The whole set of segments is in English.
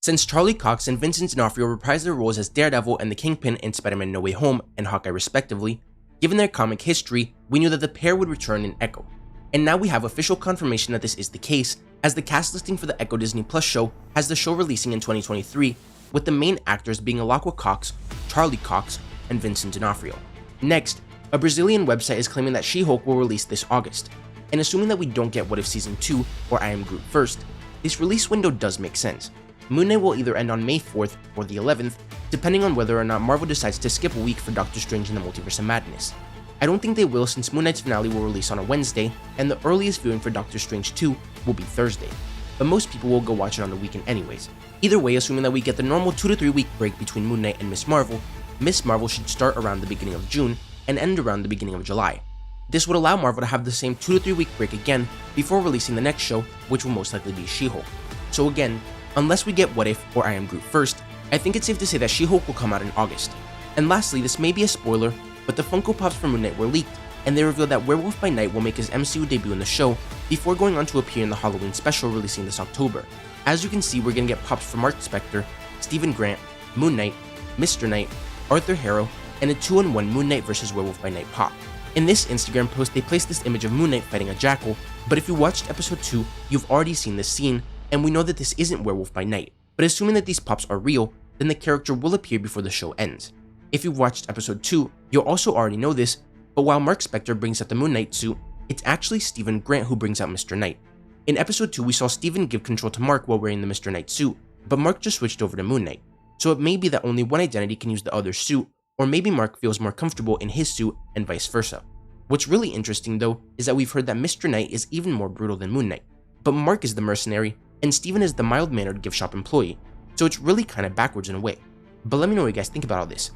Since Charlie Cox and Vincent D'Onofrio reprised their roles as Daredevil and the Kingpin in Spider-Man No Way Home and Hawkeye respectively, given their comic history, we knew that the pair would return in Echo. And now we have official confirmation that this is the case, as the cast listing for the Echo Disney Plus show has the show releasing in 2023, with the main actors being Alaqua Cox, Charlie Cox, and Vincent D'Onofrio. Next, a Brazilian website is claiming that She-Hulk will release this August, and assuming that we don't get What If Season 2 or I Am Groot first, this release window does make sense. Moon Knight will either end on May 4th or the 11th, depending on whether or not Marvel decides to skip a week for Doctor Strange in the Multiverse of Madness. I don't think they will, since Moon Knight's finale will release on a Wednesday, and the earliest viewing for Doctor Strange 2 will be Thursday, but most people will go watch it on the weekend anyways. Either way, assuming that we get the normal 2 to 3 week break between Moon Knight and Miss Marvel should start around the beginning of June and end around the beginning of July. This would allow Marvel to have the same 2 to 3 week break again before releasing the next show, which will most likely be She-Hulk. So again, unless we get What If or I Am Groot first, I think it's safe to say that She-Hulk will come out in August. And lastly, this may be a spoiler, but the Funko Pops for Moon Knight were leaked, and they revealed that Werewolf by Night will make his MCU debut in the show before going on to appear in the Halloween special releasing this October. As you can see, we're gonna get pops from Mark Spector, Stephen Grant, Moon Knight, Mr. Knight, Arthur Harrow, and a 2-on-1 Moon Knight vs Werewolf by Night pop. In this Instagram post, they placed this image of Moon Knight fighting a jackal, but if you watched episode 2, you've already seen this scene, and we know that this isn't Werewolf by Night. But assuming that these pops are real, then the character will appear before the show ends. If you've watched episode 2, you'll also already know this, but while Mark Spector brings out the Moon Knight suit, it's actually Stephen Grant who brings out Mr. Knight. In episode 2, we saw Stephen give control to Mark while wearing the Mr. Knight suit, but Mark just switched over to Moon Knight. So it may be that only one identity can use the other's suit, or maybe Mark feels more comfortable in his suit and vice versa. What's really interesting though is that we've heard that Mr. Knight is even more brutal than Moon Knight, but Mark is the mercenary and Stephen is the mild-mannered gift shop employee, so it's really kinda backwards in a way. But let me know what you guys think about all this.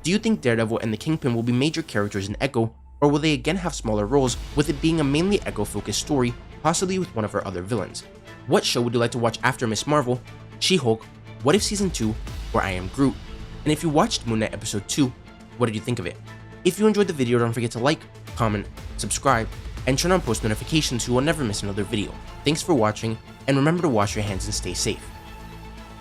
Do you think Daredevil and the Kingpin will be major characters in Echo, or will they again have smaller roles, with it being a mainly Echo-focused story, possibly with one of our other villains? What show would you like to watch after Miss Marvel, She-Hulk, What If Season 2, or I Am Groot? And if you watched Moon Knight Episode 2, what did you think of it? If you enjoyed the video, don't forget to like, comment, subscribe, and turn on post notifications so you will never miss another video. Thanks for watching, and remember to wash your hands and stay safe.